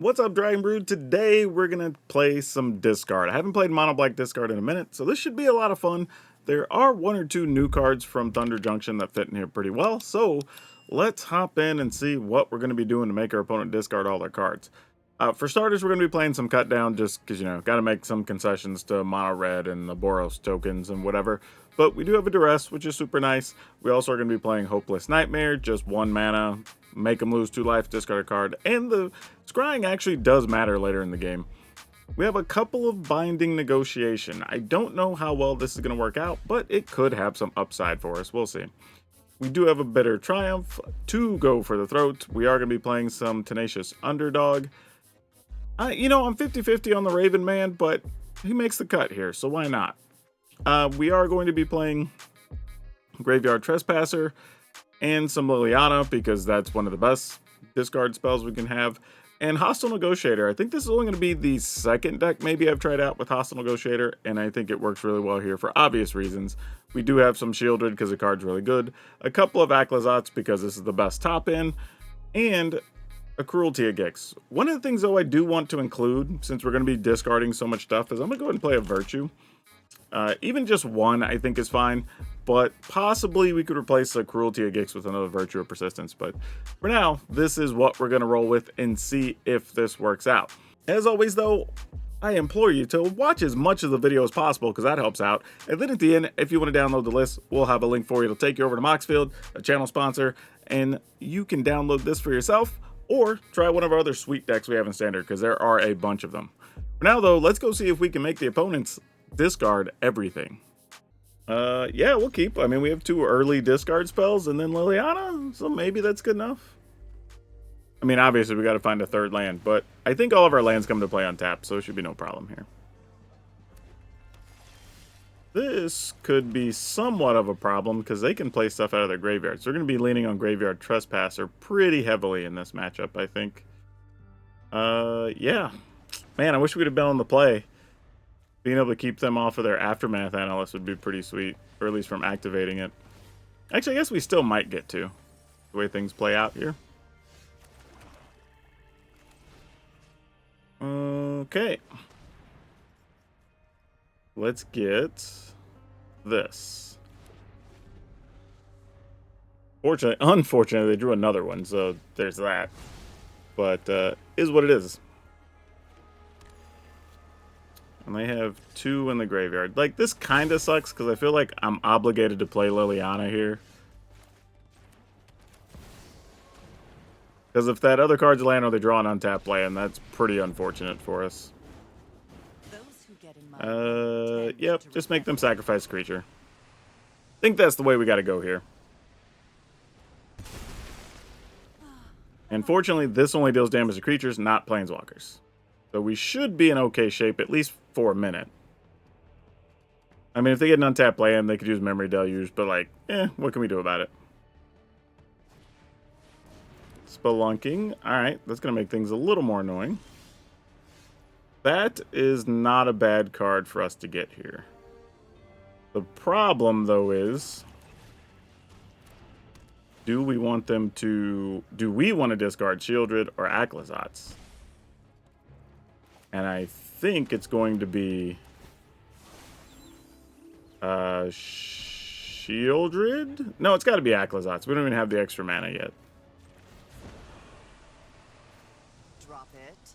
What's up, Dragon Brood? Today we're gonna play some discard. I haven't played Mono Black discard in a minute, so this should be a lot of fun. There are one or two new cards from Thunder Junction that fit in here pretty well, so let's hop in and see what we're gonna be doing to make our opponent discard all their cards. For starters, we're gonna be playing some cut down just because, gotta make some concessions to Mono Red and the Boros tokens and whatever. But we do have a Duress, which is super nice. We also are gonna be playing Hopeless Nightmare, just 1 mana, make them lose 2 life, discard a card, and the scrying actually does matter later in the game. We have a couple of Binding Negotiation. I don't know how well this is going to work out, but it could have some upside for us. We'll see. We do have a Bitter Triumph to go for the throat. We are going to be playing some Tenacious Underdog. I'm 50-50 on the Raven Man, but he makes the cut here, so why not? We are going to be playing Graveyard Trespasser and some Liliana, because that's one of the best discard spells we can have. And Hostile Negotiator. I think this is only going to be the second deck maybe I've tried out with Hostile Negotiator, and I think it works really well here for obvious reasons. We do have some Shieldred because the card's really good, a couple of Aclazats because this is the best top-in, and a Cruelty of Gix. One of the things, though, I do want to include, since we're going to be discarding so much stuff, is I'm going to go ahead and play a Virtue. Even just one, I think, is fine, but possibly we could replace the Cruelty of Gix with another Virtue of Persistence. But for now, this is what we're going to roll with and see if this works out. As always, though, I implore you to watch as much of the video as possible because that helps out. And then at the end, if you want to download the list, we'll have a link for you. It'll take you over to Moxfield, a channel sponsor, and you can download this for yourself or try one of our other sweet decks we have in Standard because there are a bunch of them. For now, though, let's go see if we can make the opponents discard everything. Yeah, we'll keep. I mean, we have 2 early discard spells and then Liliana, so maybe that's good enough. I mean, obviously we got to find a 3rd land, but I think all of our lands come to play on tap, so it should be no problem here. This could be somewhat of a problem because they can play stuff out of their graveyards. So we're going to be leaning on Graveyard Trespasser pretty heavily in this matchup, I think. Yeah. Man, I wish we'd have been on the play. Being able to keep them off of their Aftermath Analyst would be pretty sweet, or at least from activating it. Actually, I guess we still might get to, the way things play out here. Okay. Let's get this. Unfortunately, they drew another one, so there's that. But, is what it is. And they have 2 in the graveyard. Like, this kind of sucks because I feel like I'm obligated to play Liliana here. Because if that other card's land or they draw an untapped land, that's pretty unfortunate for us. Yep, just make them sacrifice a creature. I think that's the way we got to go here. And fortunately, this only deals damage to creatures, not planeswalkers. So we should be in okay shape, at least for a minute. I mean, if they get an untapped land, they could use Memory Deluge, but like, what can we do about it? Spelunking. Alright, that's going to make things a little more annoying. That is not a bad card for us to get here. The problem, though, is... Do we want to discard Shieldred or Aclazats? And I think it's going to be Shieldred? No, it's got to be Aclazats. We don't even have the extra mana yet. Drop it.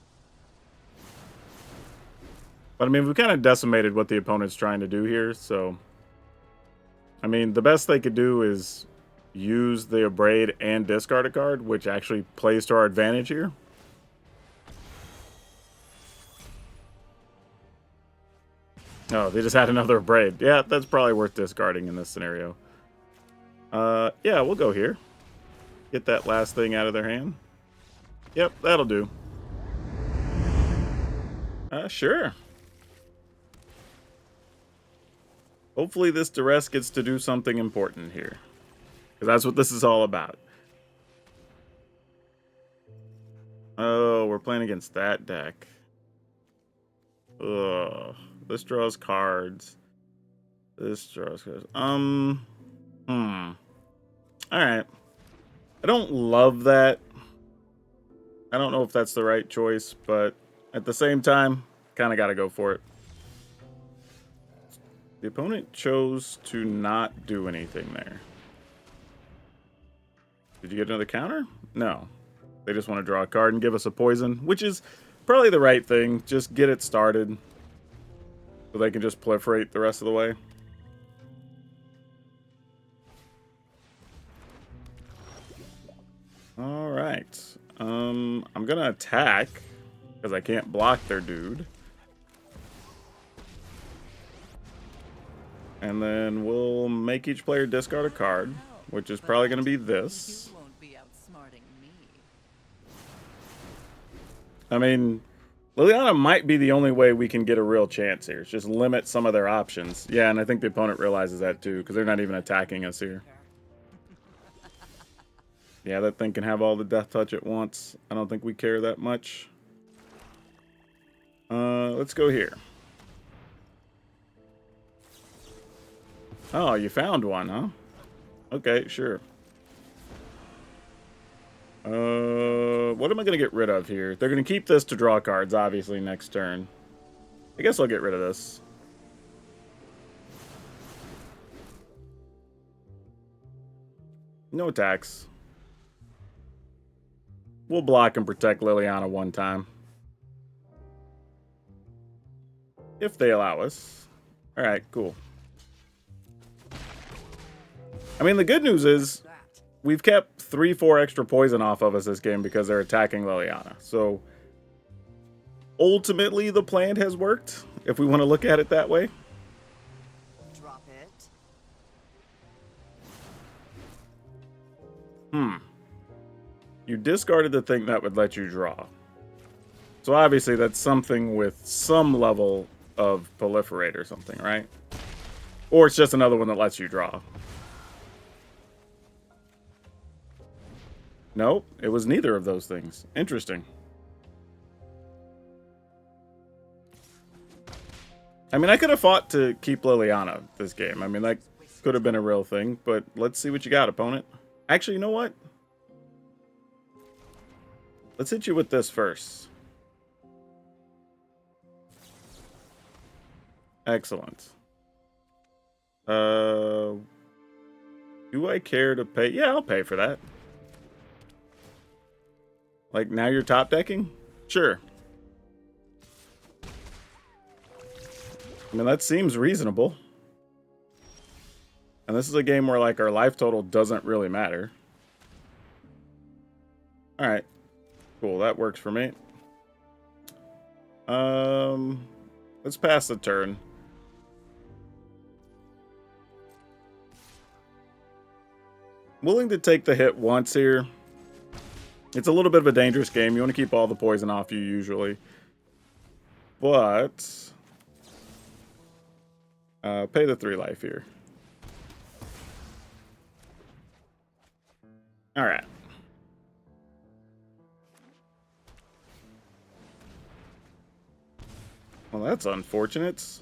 But I mean, we've kind of decimated what the opponent's trying to do here, so I mean, the best they could do is use the Abrade and discard a card, which actually plays to our advantage here. Oh, they just had another Abrade. Yeah, that's probably worth discarding in this scenario. Yeah, we'll go here. Get that last thing out of their hand. Yep, that'll do. Sure. Hopefully this Duress gets to do something important here. Because that's what this is all about. Oh, we're playing against that deck. Ugh. This draws cards. This draws cards. Alright. I don't love that. I don't know if that's the right choice, but at the same time, kind of got to go for it. The opponent chose to not do anything there. Did you get another counter? No. They just want to draw a card and give us a poison, which is probably the right thing. Just get it started so they can just proliferate the rest of the way. All right. I'm going to attack because I can't block their dude. And then we'll make each player discard a card, which is probably going to be this. I mean, Liliana might be the only way we can get a real chance here. It's just limit some of their options. Yeah, and I think the opponent realizes that too, because they're not even attacking us here. Yeah, that thing can have all the death touch at once. I don't think we care that much. Let's go here. Oh, you found one, huh? Okay, sure. What am I going to get rid of here? They're going to keep this to draw cards, obviously, next turn. I guess I'll get rid of this. No attacks. We'll block and protect Liliana one time. If they allow us. Alright, cool. I mean, the good news is we've kept 3-4 extra poison off of us this game because they're attacking Liliana. So, ultimately, the plan has worked, if we want to look at it that way. Drop it. You discarded the thing that would let you draw. So obviously that's something with some level of proliferate or something, right? Or it's just another one that lets you draw. Nope, it was neither of those things. Interesting. I mean, I could have fought to keep Liliana this game. I mean, that could have been a real thing, but let's see what you got, opponent. Actually, you know what? Let's hit you with this first. Excellent. Do I care to pay? Yeah, I'll pay for that. Like, now you're top decking? Sure. I mean, that seems reasonable. And this is a game where, like, our life total doesn't really matter. Alright. Cool, that works for me. Let's pass the turn. Willing to take the hit once here. It's a little bit of a dangerous game. You want to keep all the poison off you usually. But pay the 3 life here. Alright. Well, that's unfortunate.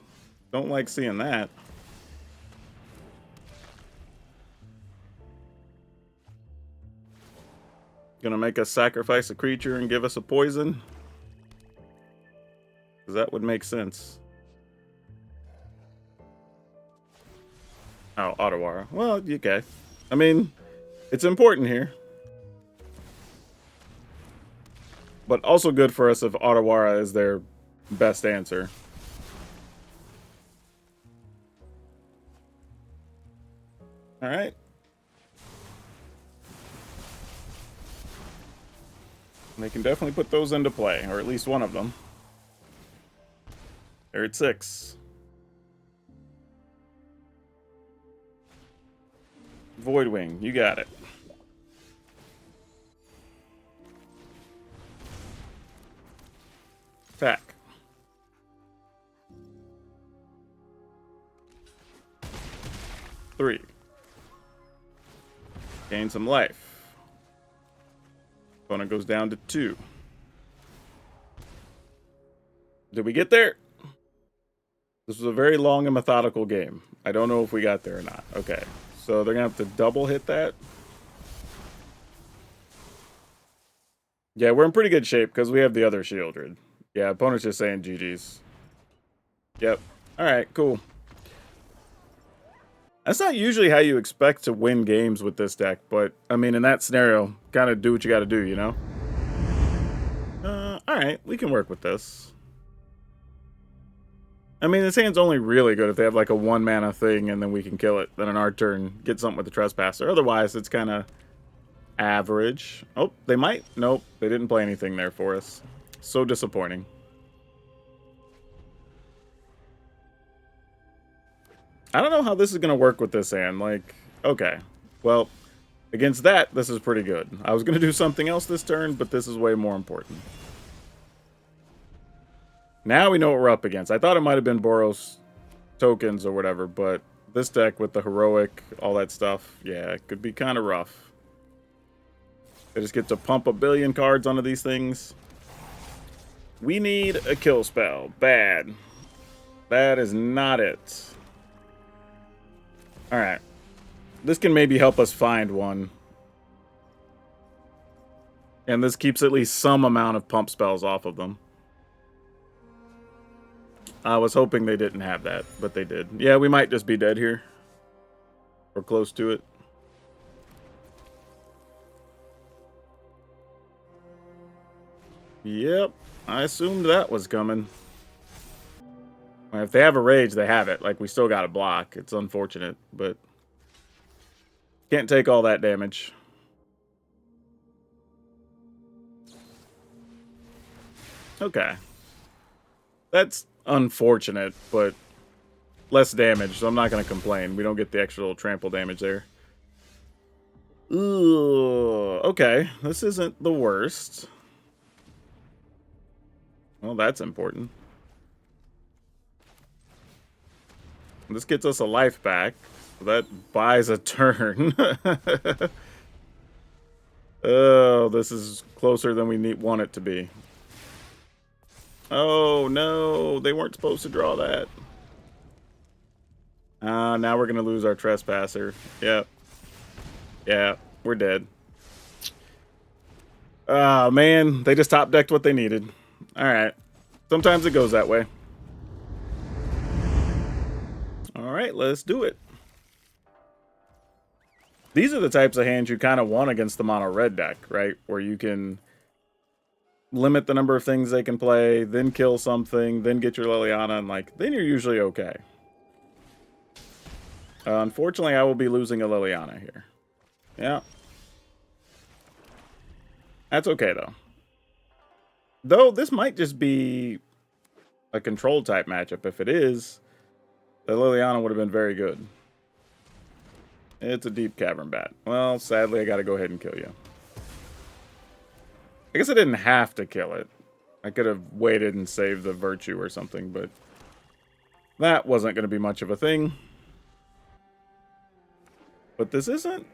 Don't like seeing that. Gonna make us sacrifice a creature and give us a poison? Because that would make sense. Oh, Ottawara. Well, okay. I mean, it's important here. But also good for us if Ottawara is their best answer. Alright. They can definitely put those into play, or at least one of them. They're at 6. Voidwing, you got it. Attack. Three. Gain some life. Opponent goes down to 2. Did we get there? This was a very long and methodical game. I don't know if we got there or not. Okay. So they're going to have to double hit that. Yeah, we're in pretty good shape because we have the other Shieldred. Yeah, opponent's just saying GG's. Yep. Alright, cool. That's not usually how you expect to win games with this deck, but, I mean, in that scenario, kind of do what you gotta do, you know? Alright, we can work with this. I mean, this hand's only really good if they have, like, a 1-mana thing, and then we can kill it. Then on our turn, get something with the Trespasser. Otherwise, it's kind of average. Oh, they might. Nope, they didn't play anything there for us. So disappointing. I don't know how this is going to work with this hand. Like, okay. Well, against that, this is pretty good. I was going to do something else this turn, but this is way more important. Now we know what we're up against. I thought it might have been Boros tokens or whatever, but this deck with the heroic, all that stuff, yeah, it could be kind of rough. They just get to pump a billion cards onto these things. We need a kill spell. Bad. That is not it. Alright. This can maybe help us find one. And this keeps at least some amount of pump spells off of them. I was hoping they didn't have that, but they did. Yeah, we might just be dead here. Or close to it. Yep, I assumed that was coming. If they have a rage, they have it. Like, we still got a block. It's unfortunate, but can't take all that damage. Okay. That's unfortunate, but less damage, so I'm not going to complain. We don't get the extra little trample damage there. Ooh, okay, this isn't the worst. Well, that's important. This gets us a life back. So that buys a turn. Oh, this is closer than we want it to be. Oh, no. They weren't supposed to draw that. Now we're going to lose our Trespasser. Yep. Yeah, we're dead. Oh, man. They just top-decked what they needed. Alright. Sometimes it goes that way. Alright, let's do it. These are the types of hands you kind of want against the mono red deck, right? Where you can limit the number of things they can play, then kill something, then get your Liliana, and like, then you're usually okay. Unfortunately, I will be losing a Liliana here. Yeah. That's okay, though. Though, this might just be a control type matchup. If it is, the Liliana would have been very good. It's a deep cavern bat. Well, sadly, I gotta go ahead and kill you. I guess I didn't have to kill it. I could have waited and saved the virtue or something, but that wasn't going to be much of a thing. But this isn't.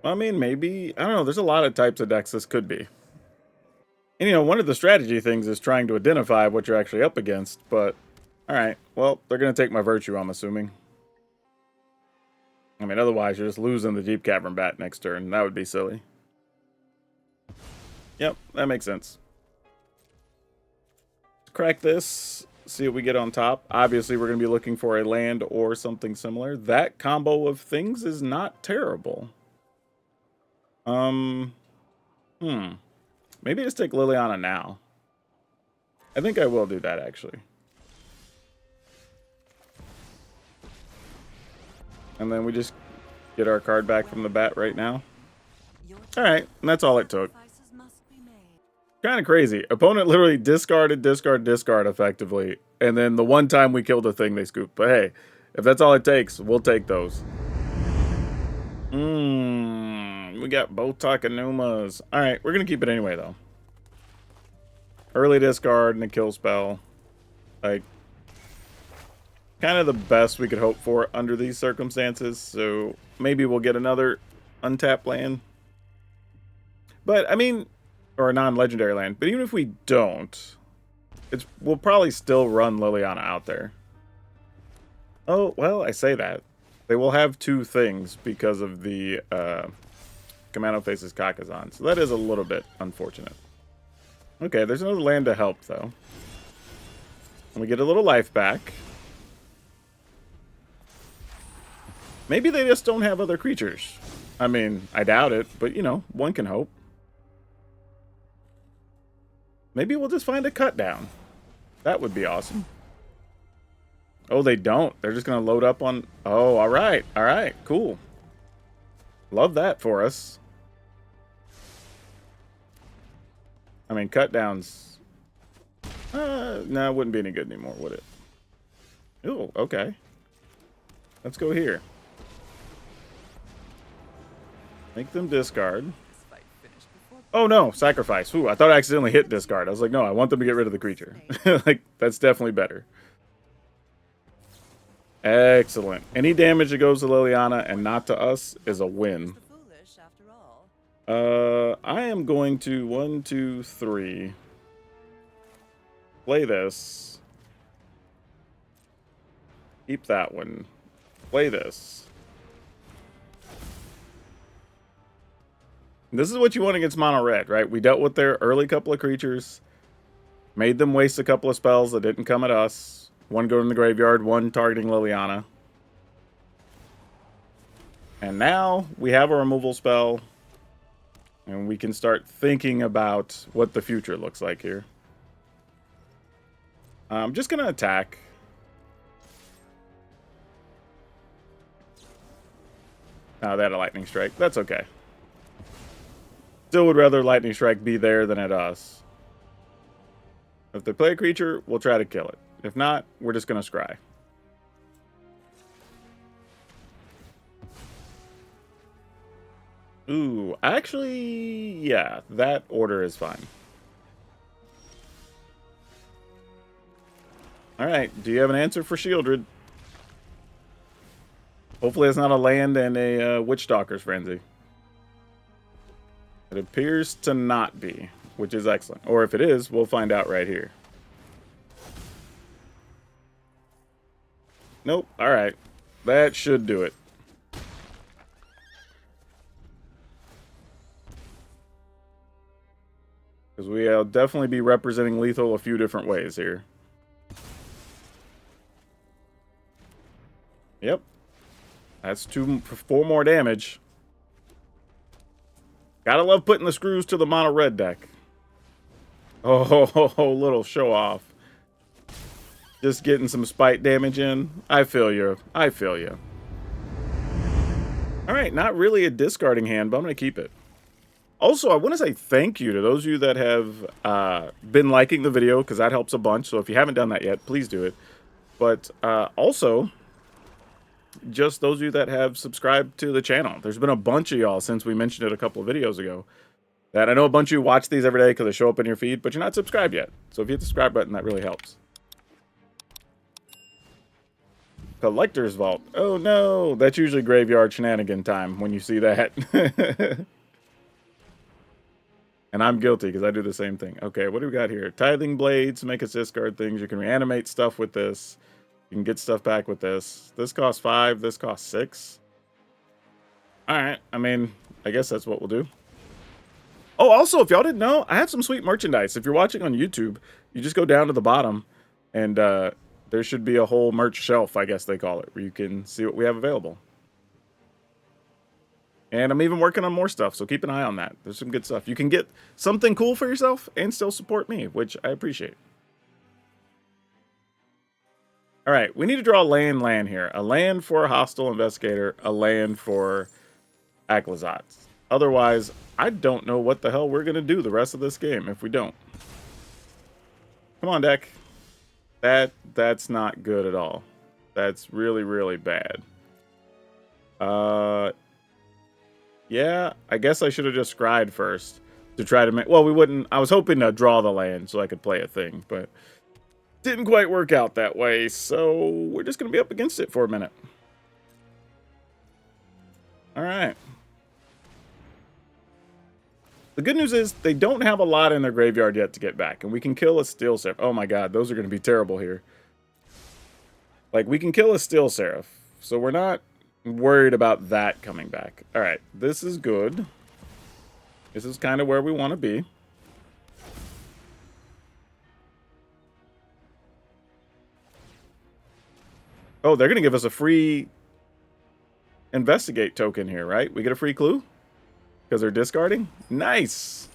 I mean, maybe. I don't know. There's a lot of types of decks this could be. And, you know, one of the strategy things is trying to identify what you're actually up against. But, alright. Well, they're going to take my virtue, I'm assuming. I mean, otherwise, you're just losing the deep cavern bat next turn. That would be silly. Yep, that makes sense. Crack this. See what we get on top. Obviously, we're going to be looking for a land or something similar. That combo of things is not terrible. Maybe just take Liliana now. I think I will do that, actually. And then we just get our card back from the bat right now. Alright, and that's all it took. Kind of crazy. Opponent literally discarded, discard effectively. And then the one time we killed a thing, they scooped. But hey, if that's all it takes, we'll take those. We got both Takanumas. Alright, we're going to keep it anyway, though. Early discard and a kill spell. Like, kind of the best we could hope for under these circumstances. So maybe we'll get another untapped land. But, I mean, or a non-legendary land. But even if we don't, we'll probably still run Liliana out there. Oh, well, I say that. They will have two things because of the Commando faces Kakazan. So that is a little bit unfortunate. Okay, there's another land to help, though. And we get a little life back. Maybe they just don't have other creatures. I mean, I doubt it, but, you know, one can hope. Maybe we'll just find a cut down. That would be awesome. Oh, they don't. They're just going to load up on... Oh, all right. All right. Cool. Love that for us. I mean, cut downs... no, it wouldn't be any good anymore, would it? Oh, okay. Let's go here. Make them discard. Oh, no. Sacrifice. Ooh, I thought I accidentally hit discard. I was like, no, I want them to get rid of the creature. Like, that's definitely better. Excellent. Any damage that goes to Liliana and not to us is a win. I am going to 1, 2, 3. Play this. Keep that one. Play this. This is what you want against mono red, right? We dealt with their early couple of creatures. Made them waste a couple of spells that didn't come at us. One going in the graveyard, one targeting Liliana. And now we have a removal spell. And we can start thinking about what the future looks like here. I'm just going to attack. Oh, they had a lightning strike. That's okay. Still would rather lightning strike be there than at us. If they play a creature, we'll try to kill it. If not, we're just going to scry. Ooh, actually, yeah, that order is fine. Alright, do you have an answer for Shieldred? Hopefully it's not a land and a Witchstalker's Frenzy. It appears to not be, which is excellent. Or if it is, we'll find out right here. Nope, alright. That should do it. Because we'll definitely be representing lethal a few different ways here. Yep. That's 4 more damage. Gotta love putting the screws to the mono red deck. Oh, little show off. Just getting some spite damage in. I feel you. I feel you. Alright, not really a discarding hand, but I'm going to keep it. Also, I want to say thank you to those of you that have been liking the video, because that helps a bunch. So if you haven't done that yet, please do it. But also, just those of you that have subscribed to the channel. There's been a bunch of y'all since we mentioned it a couple of videos ago. That I know a bunch of you watch these every day because they show up in your feed, but you're not subscribed yet. So if you hit the subscribe button, that really helps. Collector's Vault. Oh no, that's usually graveyard shenanigan time when you see that. And I'm guilty because I do the same thing. Okay, what do we got here? Tithing Blades, make us discard things. You can reanimate stuff with this. You can get stuff back with this. This costs 5, this costs 6. Alright, I mean, I guess that's what we'll do. Oh, also, if y'all didn't know, I have some sweet merchandise. If you're watching on YouTube, you just go down to the bottom, and there should be a whole merch shelf, I guess they call it, where you can see what we have available. And I'm even working on more stuff, so keep an eye on that. There's some good stuff. You can get something cool for yourself and still support me, which I appreciate. All right, we need to draw a land here. A land for a hostile investigator, a land for Aclazotz. Otherwise, I don't know what the hell we're going to do the rest of this game if we don't. Come on, deck. That's not good at all. That's really, really bad. Yeah, I guess I should have just scried first to try to make... Well, we wouldn't... I was hoping to draw the land so I could play a thing, but didn't quite work out that way, so we're just going to be up against it for a minute. All right. The good news is they don't have a lot in their graveyard yet to get back, and we can kill a Steel Seraph. Oh my god, those are going to be terrible here. Like, we can kill a Steel Seraph, so we're not worried about that coming back. All right, this is good. This is kind of where we want to be. Oh, they're going to give us a free investigate token here, right? We get a free clue? Because they're discarding? Nice!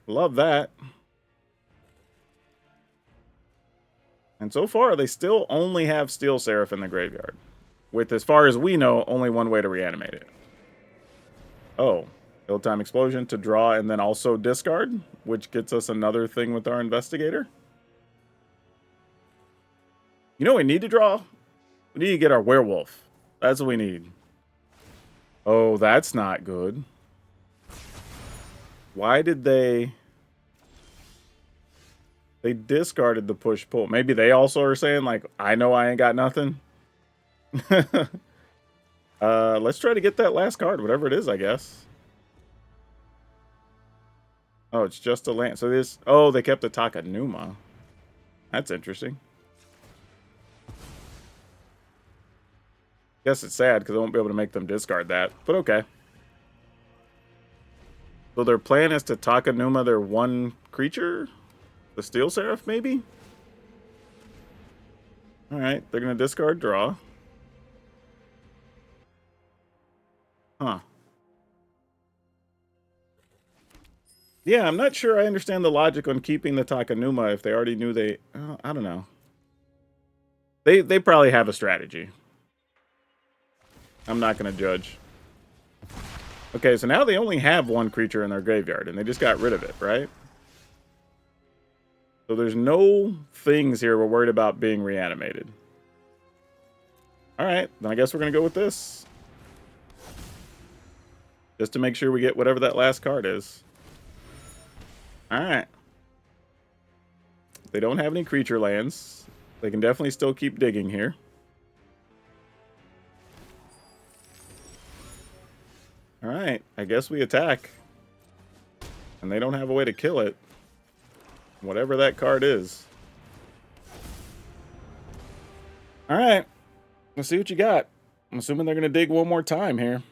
Love that. And so far, they still only have Steel Seraph in the graveyard. With, as far as we know, only one way to reanimate it. Oh. Ill-time explosion to draw and then also discard, which gets us another thing with our investigator. You know what we need to draw? We need to get our werewolf. That's what we need. Oh, that's not good. Why did they... They discarded the push-pull. Maybe they also are saying, like, I know I ain't got nothing. Let's try to get that last card, whatever it is, I guess. Oh, it's just a land. So this... Oh, they kept the Takanuma. That's interesting. Guess it's sad because I won't be able to make them discard that. But okay. So their plan is to Takanuma their one creature? The Steel Seraph, maybe? Alright, they're going to discard draw. Huh. Yeah, I'm not sure I understand the logic on keeping the Takanuma if they already knew they... I don't know. They probably have a strategy. I'm not going to judge. Okay, so now they only have one creature in their graveyard, and they just got rid of it, right? So there's no things here we're worried about being reanimated. Alright, then I guess we're going to go with this. Just to make sure we get whatever that last card is. Alright. They don't have any creature lands. They can definitely still keep digging here. Alright, I guess we attack. And they don't have a way to kill it. Whatever that card is. Alright. Let's see what you got. I'm assuming they're going to dig one more time here.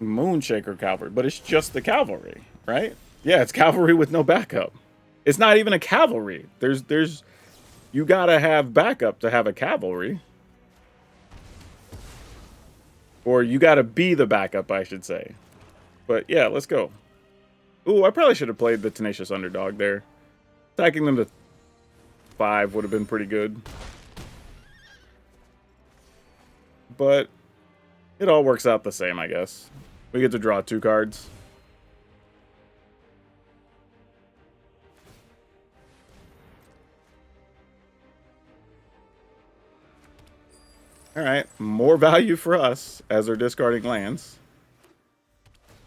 Moonshaker Cavalry. But it's just the cavalry, right? Yeah, it's cavalry with no backup. It's not even a cavalry. There's you gotta have backup to have a cavalry. Or you gotta be the backup, I should say. But yeah, let's go. Ooh, I probably should have played the Tenacious Underdog there. Attacking them to 5 would have been pretty good. But it all works out the same, I guess. We get to draw 2 cards. Alright, more value for us as they're discarding lands.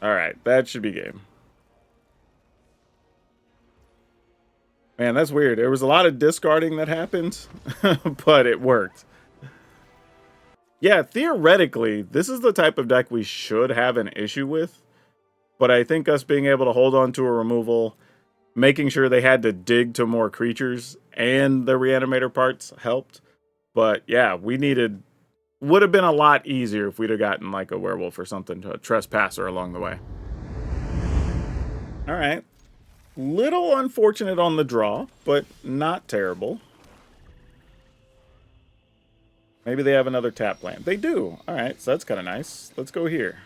Alright, that should be game. Man, that's weird. There was a lot of discarding that happened, but it worked. Yeah, theoretically, this is the type of deck we should have an issue with. But I think us being able to hold on to a removal, making sure they had to dig to more creatures, and the Reanimator parts helped. But yeah, we needed... Would have been a lot easier if we'd have gotten like a werewolf or something to a trespasser along the way. Alright. Little unfortunate on the draw, but not terrible. Maybe they have another tap plan. They do. Alright, so that's kind of nice. Let's go here.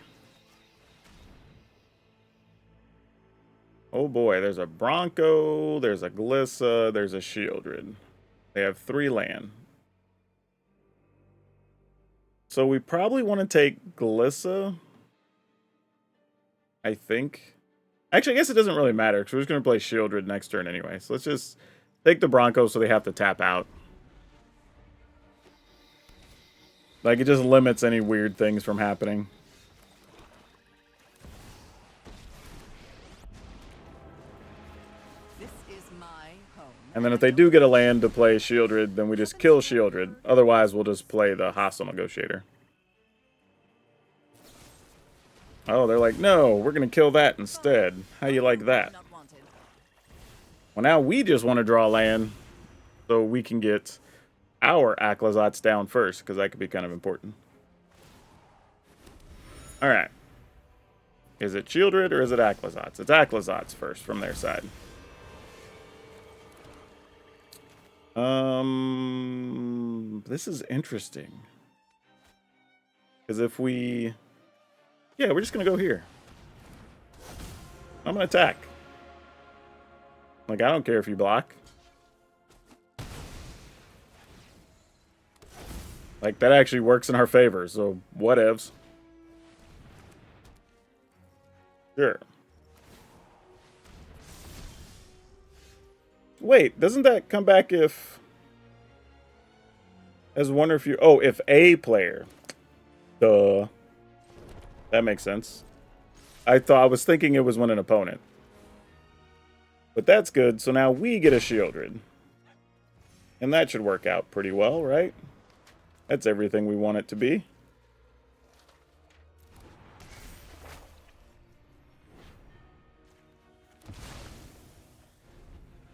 Oh boy, there's a Bronco, there's a Glissa, there's a Shieldred. They have 3 land. So we probably want to take Glissa. I think. Actually, I guess it doesn't really matter because we're just going to play Shieldred next turn anyway. So let's just take the Bronco so they have to tap out. Like, it just limits any weird things from happening. This is my home. And then if they do get a land to play Shieldred, then we just kill Shieldred. Otherwise, we'll just play the Hostile Negotiator. Oh, they're like, no, we're going to kill that instead. How you like that? Well, now we just want to draw land so we can get our Aclazotz down first, because that could be kind of important. Alright. Is it Shieldred or is it Aclazotz? It's Aclazotz first from their side. This is interesting. Because if we... Yeah, we're just going to go here. I'm going to attack. Like, I don't care if you block. Like, that actually works in our favor, so whatevs. Sure. Wait, doesn't that come back if... As one or few... Oh, if a player. Duh. That makes sense. I was thinking it was when an opponent. But that's good, so now we get a Shieldred. And that should work out pretty well, right? That's everything we want it to be.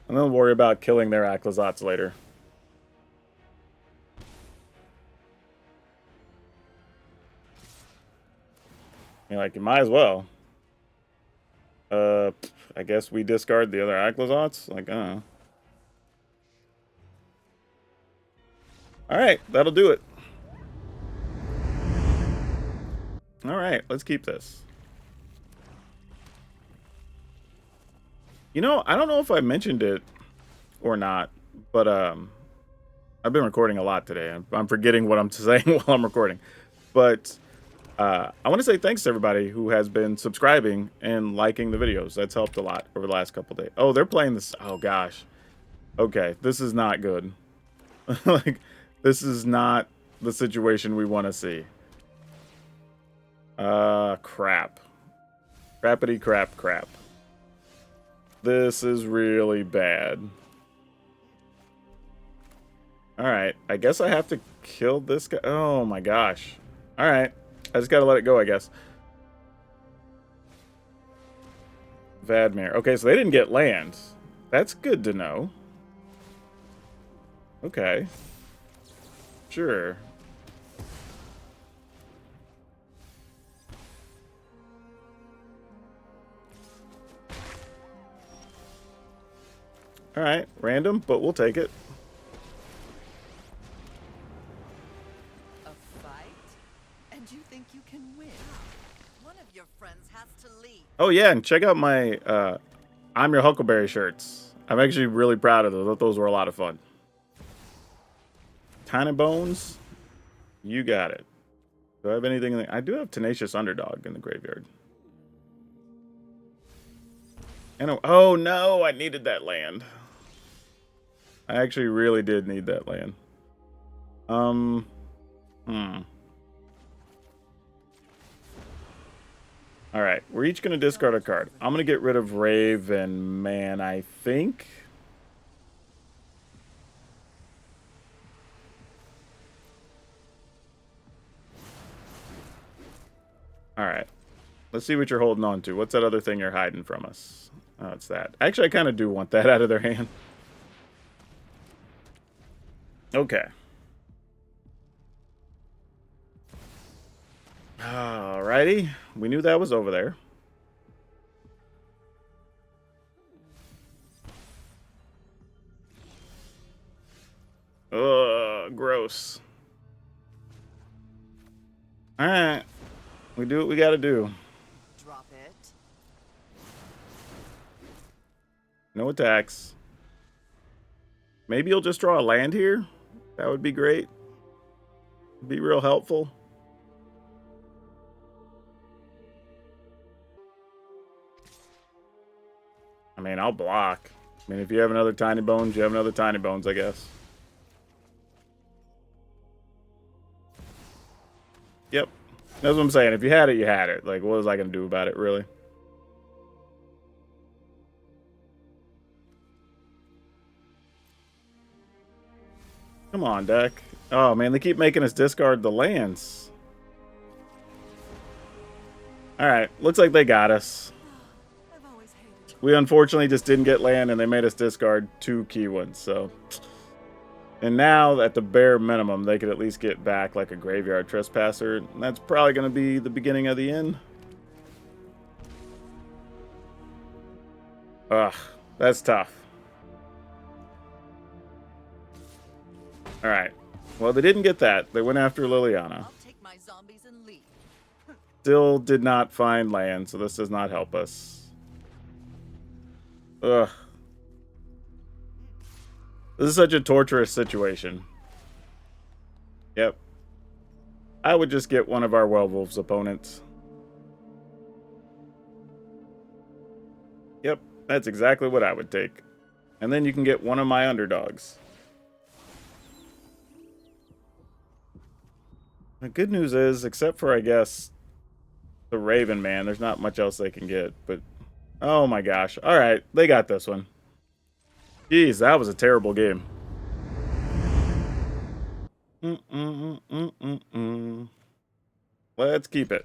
And then we'll worry about killing their Aclazotz later. You're like, you might as well. I guess we discard the other Aclazotz? Like, I don't know. Alright, that'll do it. Alright, let's keep this. You know, I don't know if I mentioned it or not, but I've been recording a lot today. I'm forgetting what I'm saying while I'm recording. But I want to say thanks to everybody who has been subscribing and liking the videos. That's helped a lot over the last couple days. Oh, they're playing this. Oh, gosh. Okay, this is not good. Like, this is not the situation we want to see. Crap. Crappity crap crap. This is really bad. Alright, I guess I have to kill this guy. Oh my gosh. Alright, I just gotta let it go, I guess. Vadmir. Okay, so they didn't get land. That's good to know. Okay. Sure. Alright, random, but we'll take it. A fight? And you think you can win? One of your friends has to leave. Oh yeah, and check out my I'm Your Huckleberry shirts. I'm actually really proud of those. I thought those were a lot of fun. Tiny Bones, you got it. Do I have anything? I do have Tenacious Underdog in the graveyard. And oh no, I needed that land. I actually really did need that land. Alright, we're each going to discard a card. I'm going to get rid of Raven Man, I think. Alright. Let's see what you're holding on to. What's that other thing you're hiding from us? Oh, it's that. Actually, I kind of do want that out of their hand. Okay. Alrighty. We knew that was over there. Ugh, gross. Alright. We do what we gotta do. Drop it. No attacks. Maybe you'll just draw a land here? That would be great. Be real helpful. I mean, I'll block. I mean, if you have another Tiny Bones, you have another Tiny Bones, I guess. Yep. That's what I'm saying. If you had it, you had it. Like, what was I going to do about it, really? Come on, deck. Oh, man, they keep making us discard the lands. Alright, looks like they got us. We unfortunately just didn't get land, and they made us discard 2 key ones, so... And now, at the bare minimum, they could at least get back like a Graveyard Trespasser. And that's probably going to be the beginning of the end. Ugh, that's tough. All right. Well, they didn't get that. They went after Liliana. I'll take my zombies and leave. Still did not find land, so this does not help us. Ugh. This is such a torturous situation. Yep. I would just get one of our Werewolves opponents. Yep, that's exactly what I would take. And then you can get one of my underdogs. The good news is, except for, I guess, the Raven Man, there's not much else they can get. But, oh my gosh. Alright, they got this one. Jeez, that was a terrible game. Let's keep it.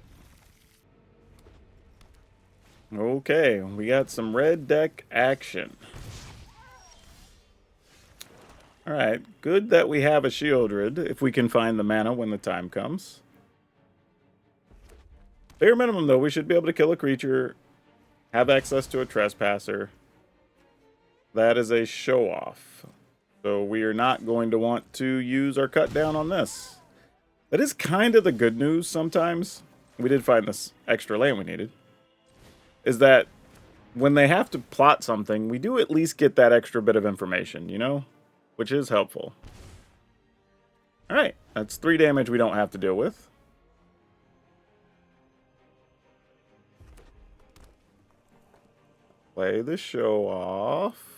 Okay, we got some red deck action. Alright, good that we have a Shieldred, if we can find the mana when the time comes. Bare minimum, though, we should be able to kill a creature, have access to a Trespasser. That is a show-off. So we are not going to want to use our cut down on this. That is kind of the good news sometimes. We did find this extra land we needed. Is that when they have to plot something, we do at least get that extra bit of information, you know? Which is helpful. Alright, that's 3 damage we don't have to deal with. Play the show off.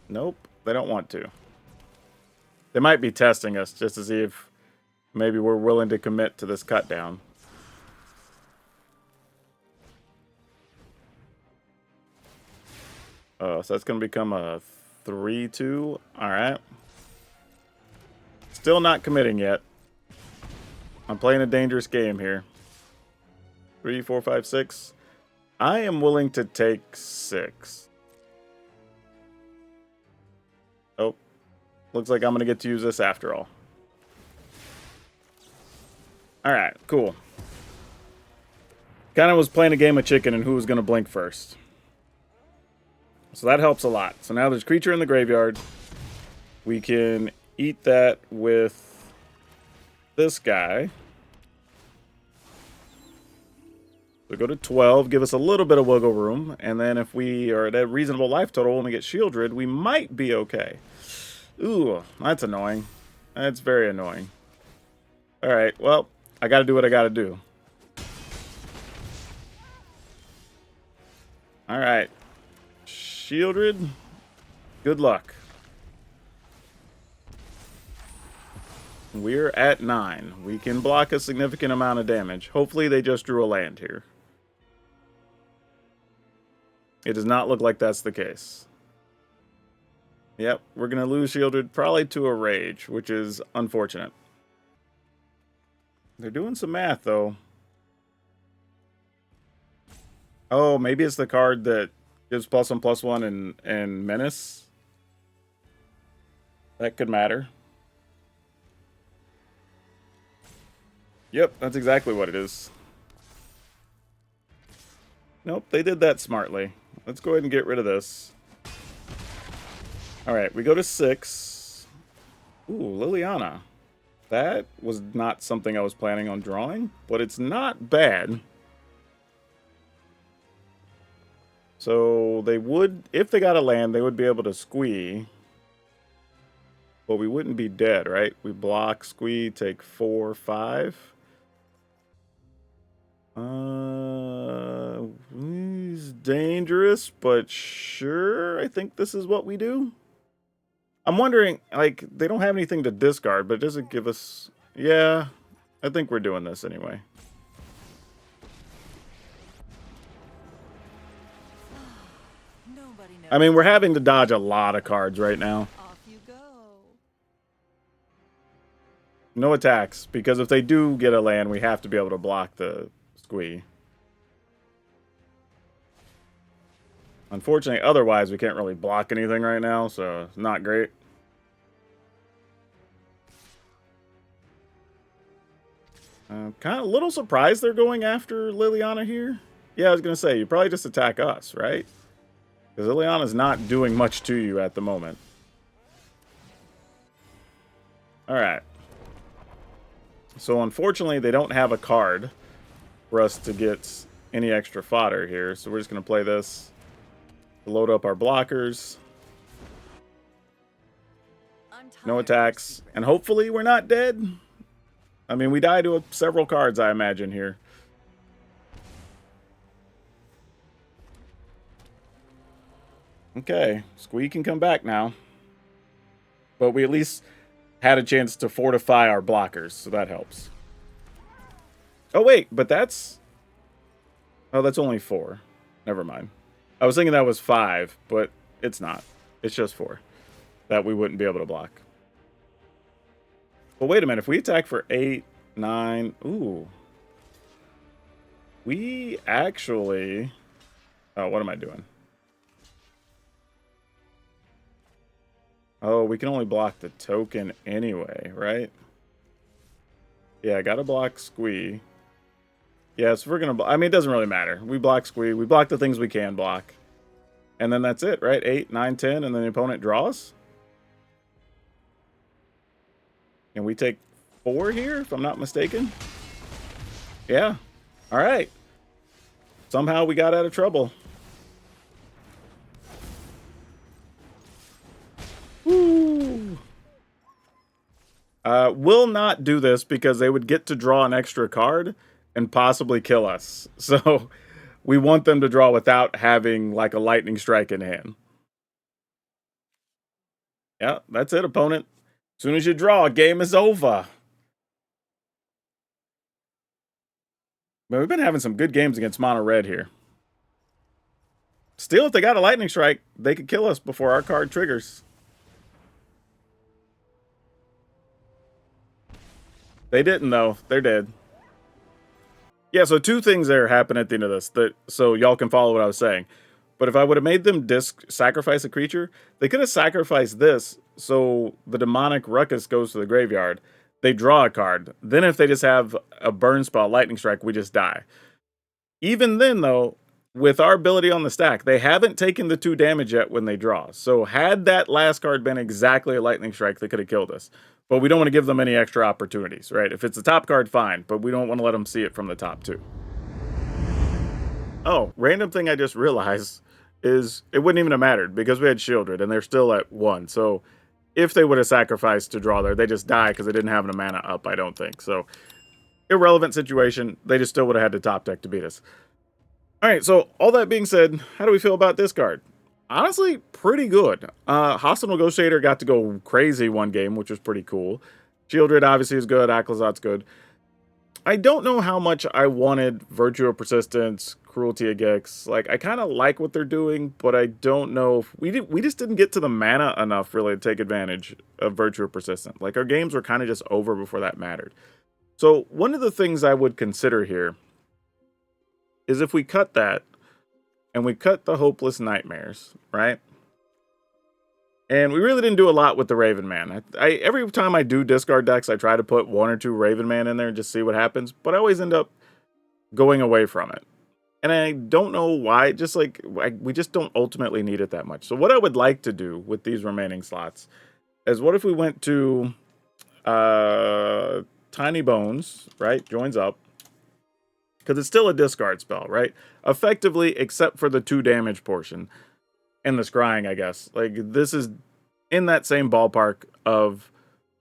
Nope, they don't want to. They might be testing us just to see if maybe we're willing to commit to this cut down. So that's going to become a 3-2. Alright. Still not committing yet. I'm playing a dangerous game here. 3, 4, 5, 6. I am willing to take 6. Oh. Looks like I'm going to get to use this after all. Alright, cool. Kind of was playing a game of chicken and who was going to blink first. So that helps a lot. So now there's creature in the graveyard. We can eat that with this guy. So go to 12, give us a little bit of wiggle room. And then if we are at a reasonable life total and we get Shieldred, we might be okay. Ooh, that's annoying. That's very annoying. Alright, well, I gotta do what I gotta do. Alright. Shieldred, good luck. We're at 9. We can block a significant amount of damage. Hopefully they just drew a land here. It does not look like that's the case. Yep, we're going to lose Shieldred probably to a Rage, which is unfortunate. They're doing some math, though. Oh, maybe it's the card that gives +1/+1 and Menace. That could matter. Yep, that's exactly what it is. Nope, they did that smartly. Let's go ahead and get rid of this. Alright, we go to 6. Ooh, Liliana. That was not something I was planning on drawing, but it's not bad. So they would, if they got a land, they would be able to squee. But we wouldn't be dead, right? We block, squee, take 4, 5. He's dangerous, but sure, I think this is what we do. I'm wondering, like, they don't have anything to discard, but it doesn't give us... Yeah, I think we're doing this anyway. I mean, we're having to dodge a lot of cards right now. Off you go. No attacks, because if they do get a land, we have to be able to block the squee. Unfortunately, otherwise, we can't really block anything right now, so it's not great. Kind of a little surprised they're going after Liliana here. Yeah, I was going to say, you probably just attack us, right? Because Ileana's not doing much to you at the moment. Alright. So unfortunately, they don't have a card for us to get any extra fodder here. So we're just going to play this to load up our blockers. No attacks. And hopefully we're not dead. I mean, we died to several cards, I imagine, here. Okay, Squee can come back now. But we at least had a chance to fortify our blockers, so that helps. Oh, wait, but that's... Oh, that's only 4. Never mind. I was thinking that was 5, but it's not. It's just 4 that we wouldn't be able to block. Well, wait a minute. If we attack for 8, 9... Ooh. We actually... Oh, what am I doing? Oh, we can only block the token anyway, right? Yeah, I gotta block Squee. Yeah, so we're gonna... I mean, it doesn't really matter. We block Squee. We block the things we can block. And then that's it, right? 8, 9, 10, and then the opponent draws? And we take 4 here, if I'm not mistaken? Yeah. Alright. Somehow we got out of trouble. Woo! Will not do this because they would get to draw an extra card and possibly kill us. So we want them to draw without having like a lightning strike in hand. Yeah, that's it, opponent. As soon as you draw, game is over. Man, we've been having some good games against mono red here. Still, if they got a lightning strike, they could kill us before our card triggers. They didn't, though. They're dead. Yeah, so 2 things there happen at the end of this, so y'all can follow what I was saying. But if I would have made them sacrifice a creature, they could have sacrificed this, so the demonic ruckus goes to the graveyard. They draw a card. Then if they just have a burn spell, lightning strike, we just die. Even then, though, with our ability on the stack, they haven't taken the 2 damage yet when they draw. So had that last card been exactly a lightning strike, they could have killed us. But we don't want to give them any extra opportunities, right? If it's a top card, fine. But we don't want to let them see it from the top, too. Oh, random thing I just realized is it wouldn't even have mattered because we had Shieldred and they're still at 1. So if they would have sacrificed to draw there, they just die because they didn't have a mana up, I don't think. So irrelevant situation. They just still would have had to top deck to beat us. All right, so all that being said, how do we feel about this card? Honestly, pretty good. Hostile Negotiator got to go crazy one game, which was pretty cool. Shieldred obviously is good. Aclazot's good. I don't know how much I wanted Virtue of Persistence, Cruelty of Gix. Like, I kind of like what they're doing, but I don't know if... We just didn't get to the mana enough, really, to take advantage of Virtue of Persistence. Like, our games were kind of just over before that mattered. So, one of the things I would consider here is if we cut that, and we cut the Hopeless Nightmares, right? And we really didn't do a lot with the Raven Man. Every time I do discard decks, I try to put 1 or 2 Raven Man in there and just see what happens. But I always end up going away from it. And I don't know why. Just like, we just don't ultimately need it that much. So what I would like to do with these remaining slots is what if we went to Tiny Bones, right? Joins up. Because it's still a discard spell, right? Effectively, except for the 2 damage portion. And the scrying, I guess. Like, this is in that same ballpark of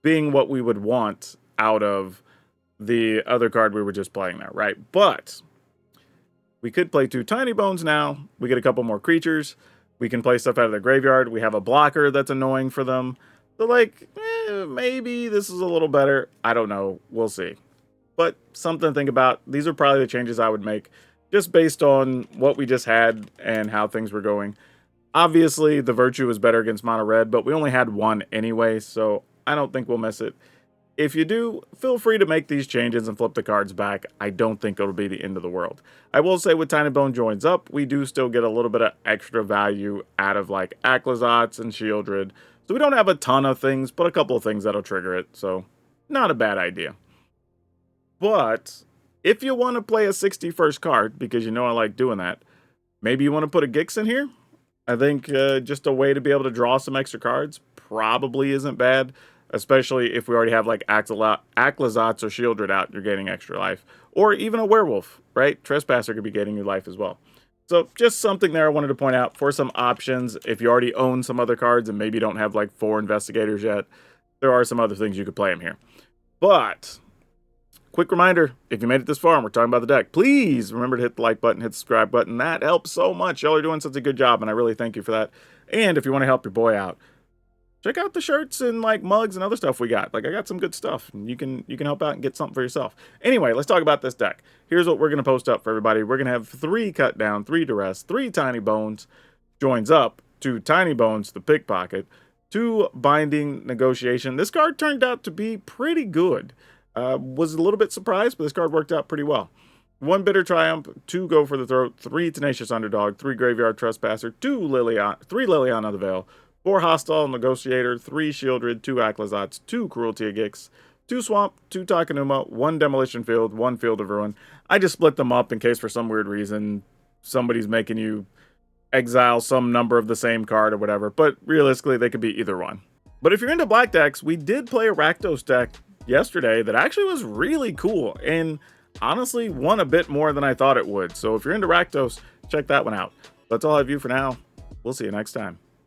being what we would want out of the other card we were just playing there, right? But we could play 2 Tiny Bones now. We get a couple more creatures. We can play stuff out of the graveyard. We have a blocker that's annoying for them. So, like, maybe this is a little better. I don't know. We'll see. But something to think about. These are probably the changes I would make just based on what we just had and how things were going. Obviously, the Virtue is better against mono red, but we only had 1 anyway, so I don't think we'll miss it. If you do, feel free to make these changes and flip the cards back. I don't think it'll be the end of the world. I will say with Tiny Bone joins up, we do still get a little bit of extra value out of like Aclazots and Shieldred. So we don't have a ton of things, but a couple of things that'll trigger it, so not a bad idea. But If you want to play a 61st card, because you know I like doing that, maybe you want to put a Gix in here. I think just a way to be able to draw some extra cards probably isn't bad, especially if we already have like Aclazotz or Shieldred out, you're getting extra life. Or even a Werewolf, right? Trespasser could be getting you life as well. So just something there I wanted to point out for some options. If you already own some other cards and maybe don't have like 4 Investigators yet, there are some other things you could play them here. But quick reminder, if you made it this far and we're talking about the deck, please remember to hit the like button, hit the subscribe button. That helps so much. Y'all are doing such a good job, and I really thank you for that. And if you want to help your boy out, check out the shirts and like mugs and other stuff we got. Like I got some good stuff, and you can help out and get something for yourself. Anyway, let's talk about this deck. Here's what we're gonna post up for everybody. We're gonna have 3 Cut Down, 3 Duress, 3 Tiny Bones, joins up to Tiny Bones, the Pickpocket, 2 Binding Negotiation. This card turned out to be pretty good. Was a little bit surprised, but this card worked out pretty well. 1 Bitter Triumph, 2 Go for the Throat, 3 Tenacious Underdog, 3 Graveyard Trespasser, 3 Liliana of the Veil, 4 Hostile Negotiator, 3 Shieldred, 2 Aclazotz, 2 Cruelty of Gix, 2 Swamp, 2 Takenuma, 1 Demolition Field, 1 Field of Ruin. I just split them up in case for some weird reason somebody's making you exile some number of the same card or whatever, but realistically they could be either one. But if you're into black decks, we did play a Rakdos deck yesterday that actually was really cool and honestly won a bit more than I thought it would. So if you're into Rakdos, check that one out. That's all I have you for now. We'll see you next time.